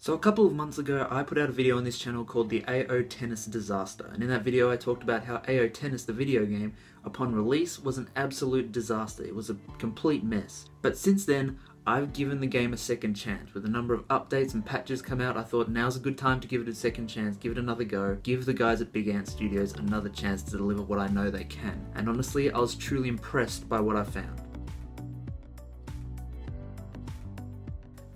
So a couple of months ago, I put out a video on this channel called the AO Tennis Disaster, and in that video I talked about how AO Tennis, the video game, upon release was an absolute disaster. It was a complete mess. But since then, I've given the game a second chance. With a number of updates and patches come out, I thought now's a good time to give it a second chance, give it another go, give the guys at Big Ant Studios another chance to deliver what I know they can. And honestly, I was truly impressed by what I found.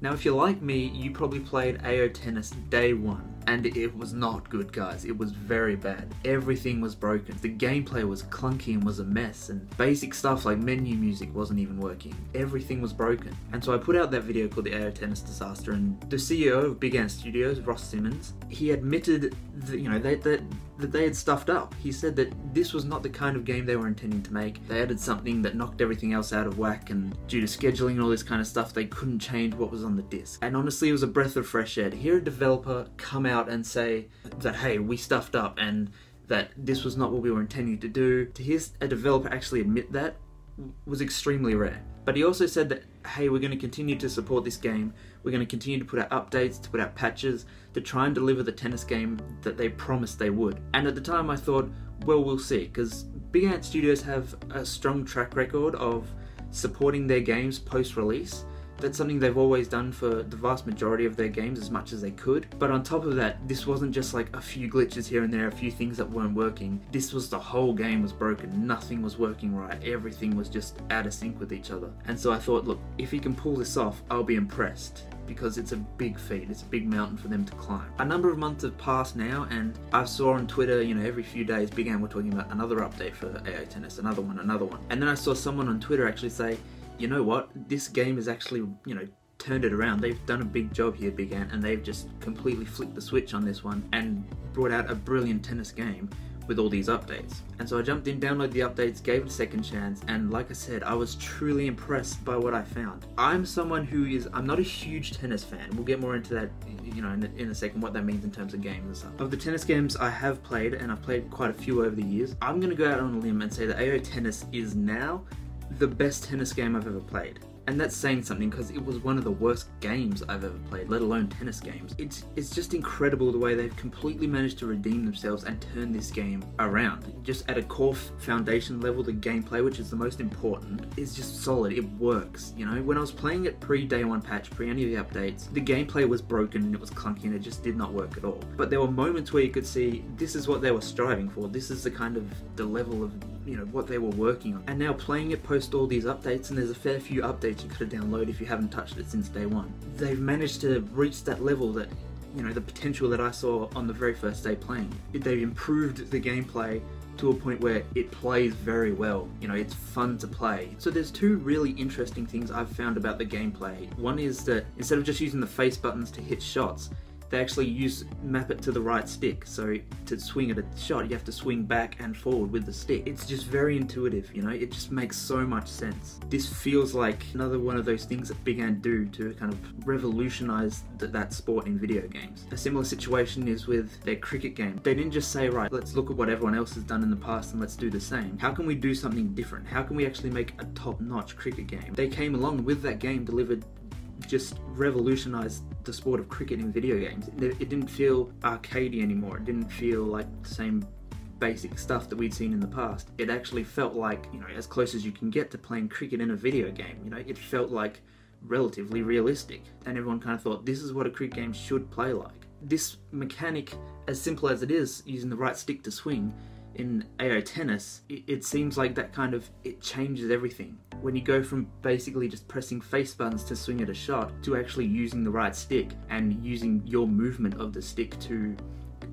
Now if you're like me, you probably played AO Tennis day one, and it was not good, guys. It was very bad. Everything was broken. The gameplay was clunky and was a mess, and basic stuff like menu music wasn't even working. Everything was broken. And so I put out that video called the AO Tennis Disaster, and the CEO of Big Ant Studios, Ross Simmons, he admitted that, that they had stuffed up. He said that this was not the kind of game they were intending to make. They added something that knocked everything else out of whack, and due to scheduling and all this kind of stuff, they couldn't change what was on the disc. And honestly, it was a breath of fresh air to hear a developer come out and say that, hey, we stuffed up and that this was not what we were intending to do. To hear a developer actually admit that was extremely rare. But he also said that, hey, we're going to continue to support this game. We're going to continue to put out updates, to put out patches, to try and deliver the tennis game that they promised they would. And at the time I thought, well, we'll see, because Big Ant Studios have a strong track record of supporting their games post-release. That's something they've always done for the vast majority of their games, as much as they could. But on top of that, this wasn't just like a few glitches here and there, a few things that weren't working. This was the whole game was broken. Nothing was working right. Everything was just out of sync with each other. And so I thought, look, if he can pull this off, I'll be impressed, because it's a big feat. It's a big mountain for them to climb. A number of months have passed now, and I saw on Twitter, every few days, Big Ant were talking about another update for AO Tennis, another one. And then I saw someone on Twitter actually say, you know what, this game has actually, turned it around. They've done a big job here, Big Ant, and they've just completely flipped the switch on this one and brought out a brilliant tennis game with all these updates. And so I jumped in, downloaded the updates, gave it a second chance, and like I said, I was truly impressed by what I found. I'm someone I'm not a huge tennis fan. We'll get more into that, in a second, what that means in terms of games and stuff. Of the tennis games I have played, and I've played quite a few over the years, I'm gonna go out on a limb and say that AO Tennis is now the best tennis game I've ever played. And that's saying something, because it was one of the worst games I've ever played, let alone tennis games. It's just incredible the way they've completely managed to redeem themselves and turn this game around. Just at a core foundation level, the gameplay, which is the most important, is just solid. It works, When I was playing it pre-day one patch, pre any of the updates, the gameplay was broken and it was clunky and it just did not work at all. But there were moments where you could see this is what they were striving for. This is the level of, what they were working on. And now playing it post all these updates, and there's a fair few updates you could have downloaded if you haven't touched it since day one. They've managed to reach that level that, the potential that I saw on the very first day playing. They've improved the gameplay to a point where it plays very well. It's fun to play. So there's two really interesting things I've found about the gameplay. One is that instead of just using the face buttons to hit shots, they actually map it to the right stick. So to swing at a shot, you have to swing back and forward with the stick. It's just very intuitive, it just makes so much sense. This feels like another one of those things that Big Ant do to kind of revolutionize that sport in video games. A similar situation is with their cricket game. They didn't just say, right, let's look at what everyone else has done in the past and let's do the same. How can we do something different? How can we actually make a top-notch cricket game? They came along with that game, delivered, just revolutionized the sport of cricket in video games. It didn't feel arcadey anymore. It didn't feel like the same basic stuff that we'd seen in the past. It actually felt like, as close as you can get to playing cricket in a video game. It felt like relatively realistic, and everyone kind of thought this is what a cricket game should play like. This mechanic, as simple as it is, using the right stick to swing, in AO Tennis, it seems like that it changes everything. When you go from basically just pressing face buttons to swing at a shot, to actually using the right stick and using your movement of the stick to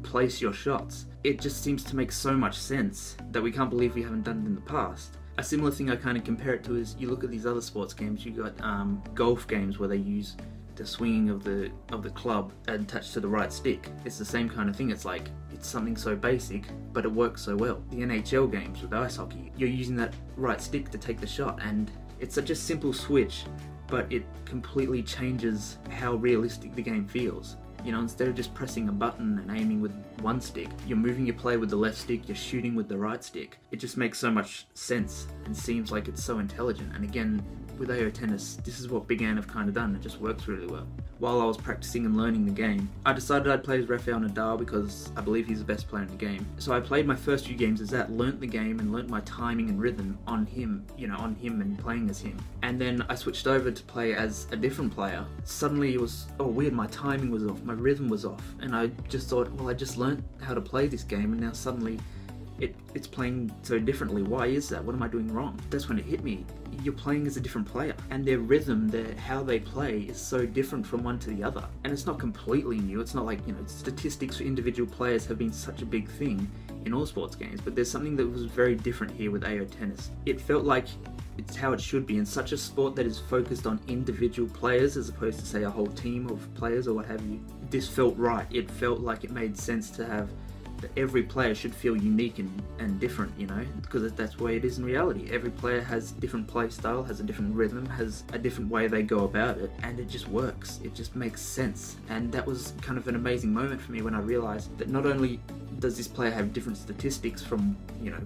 place your shots, it just seems to make so much sense that we can't believe we haven't done it in the past. A similar thing I kind of compare it to is, you look at these other sports games, you got golf games where they use the swinging of the club attached to the right stick. It's the same kind of thing. It's like, it's something so basic, but it works so well. The NHL games with ice hockey, you're using that right stick to take the shot, and it's such a simple switch, but it completely changes how realistic the game feels. Instead of just pressing a button and aiming with one stick, you're moving your play with the left stick, you're shooting with the right stick. It just makes so much sense and seems like it's so intelligent. And again, with AO Tennis, this is what Big Ant have kind of done. It just works really well. While I was practicing and learning the game, I decided I'd play as Rafael Nadal because I believe he's the best player in the game. So I played my first few games as that, learnt the game and learnt my timing and rhythm on him, on him and playing as him. And then I switched over to play as a different player. Suddenly it was, oh weird, my timing was off, my rhythm was off. And I just thought, well, I just learnt how to play this game and now suddenly it's playing so differently. Why is that? What am I doing wrong? That's when it hit me. You're playing as a different player, and their rhythm, how they play is so different from one to the other. And it's not completely new. It's not like, statistics for individual players have been such a big thing in all sports games, but there's something that was very different here with AO Tennis. It felt like it's how it should be in such a sport that is focused on individual players as opposed to, say, a whole team of players or what have you. This felt right. It felt like it made sense to have that every player should feel unique and different, because that's the way it is in reality. Every player has different play style, has a different rhythm, has a different way they go about it, and it just works. It just makes sense. And that was kind of an amazing moment for me when I realized that not only does this player have different statistics from,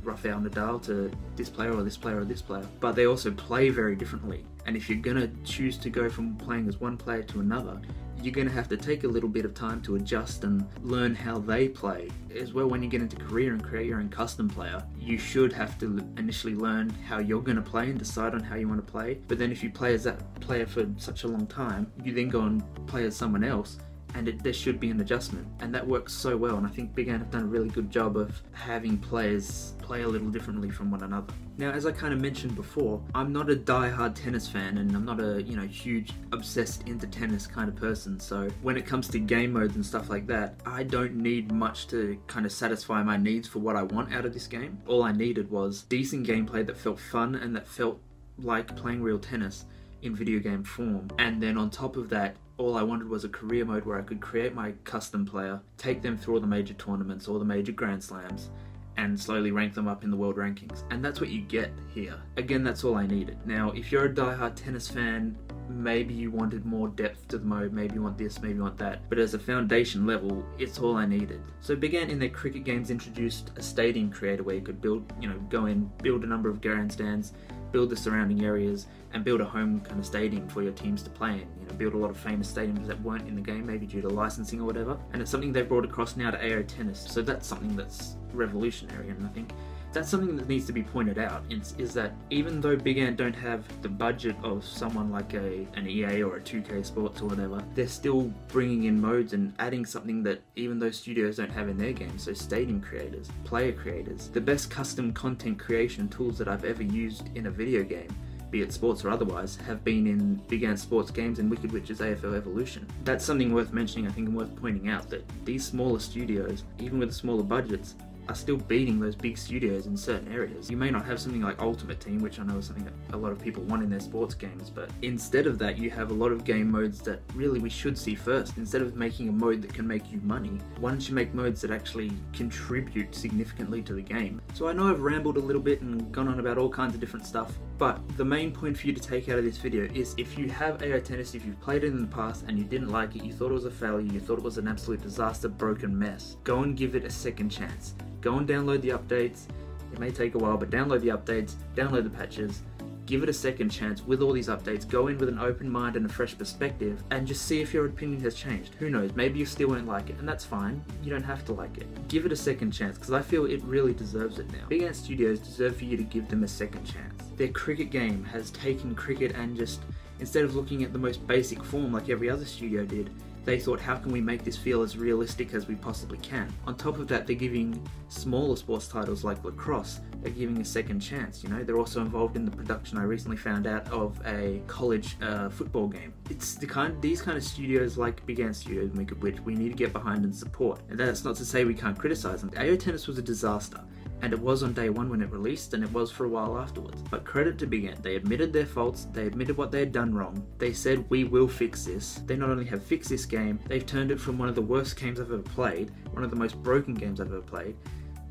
Rafael Nadal to this player or this player or this player, but they also play very differently. And if you're gonna choose to go from playing as one player to another, you're going to have to take a little bit of time to adjust and learn how they play. As well, when you get into career and create your own custom player, you should have to initially learn how you're going to play and decide on how you want to play. But then if you play as that player for such a long time, you then go and play as someone else, and there should be an adjustment. And that works so well, and I think Big Ant have done a really good job of having players play a little differently from one another. Now, as I kind of mentioned before, I'm not a die-hard tennis fan, and I'm not a, huge obsessed into tennis kind of person, so when it comes to game modes and stuff like that, I don't need much to kind of satisfy my needs for what I want out of this game. All I needed was decent gameplay that felt fun and that felt like playing real tennis in video game form. And then on top of that, all I wanted was a career mode where I could create my custom player, take them through all the major tournaments, all the major Grand Slams, and slowly rank them up in the world rankings. And that's what you get here. Again, that's all I needed. Now, if you're a die-hard tennis fan, maybe you wanted more depth to the mode, maybe you want this, maybe you want that. But as a foundation level, it's all I needed. So Big Ant in their cricket games introduced a stadium creator where you could build, go in, build a number of grandstands, build the surrounding areas, and build a home kind of stadium for your teams to play in. Build a lot of famous stadiums that weren't in the game, maybe due to licensing or whatever. And it's something they've brought across now to AO Tennis. So that's something that's revolutionary, and I think that's something that needs to be pointed out, is that even though Big Ant don't have the budget of someone like an EA or a 2K Sports or whatever, they're still bringing in modes and adding something that even those studios don't have in their games. So stadium creators, player creators, the best custom content creation tools that I've ever used in a video game, be it sports or otherwise, have been in Big Ant Sports games and Wicked Witch's AFL Evolution. That's something worth mentioning, I think, and worth pointing out, that these smaller studios, even with the smaller budgets, are still beating those big studios in certain areas. You may not have something like Ultimate Team, which I know is something that a lot of people want in their sports games, but instead of that, you have a lot of game modes that really we should see first. Instead of making a mode that can make you money, why don't you make modes that actually contribute significantly to the game? So I know I've rambled a little bit and gone on about all kinds of different stuff, but the main point for you to take out of this video is, if you have AO Tennis, if you've played it in the past and you didn't like it, you thought it was a failure, you thought it was an absolute disaster, broken mess, go and give it a second chance. Go and download the updates. It may take a while, but download the updates, download the patches, give it a second chance with all these updates. Go in with an open mind and a fresh perspective, and just see if your opinion has changed. Who knows, maybe you still won't like it, and that's fine. You don't have to like it. Give it a second chance, because I feel it really deserves it now. Big Ant Studios deserve for you to give them a second chance. Their cricket game has taken cricket and just, instead of looking at the most basic form like every other studio did, they thought, how can we make this feel as realistic as we possibly can? On top of that, they're giving smaller sports titles like lacrosse, they're giving a second chance, They're also involved in the production, I recently found out, of a college football game. It's these kind of studios like Big Ant Studios and Wicked Witch we need to get behind and support. And that's not to say we can't criticize them. AO Tennis was a disaster. And it was on day one when it released, and it was for a while afterwards. But credit to Big Ant, they admitted their faults, they admitted what they had done wrong, they said, we will fix this. They not only have fixed this game, they've turned it from one of the worst games I've ever played, one of the most broken games I've ever played,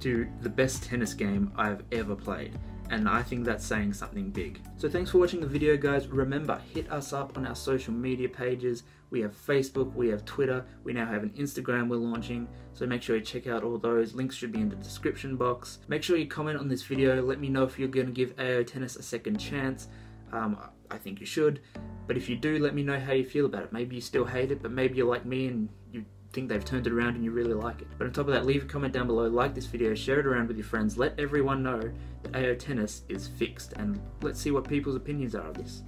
to the best tennis game I've ever played. And I think that's saying something big. So thanks for watching the video, guys. Remember, hit us up on our social media pages. We have Facebook, we have Twitter, we now have an Instagram we're launching, so make sure you check out all those. Links should be in the description box. Make sure you comment on this video, let me know if you're going to give AO Tennis a second chance. I think you should, but if you do, let me know how you feel about it. Maybe you still hate it, but maybe you're like me and you think they've turned it around and you really like it. But on top of that, leave a comment down below, like this video, share it around with your friends, let everyone know that AO Tennis is fixed, and let's see what people's opinions are of this.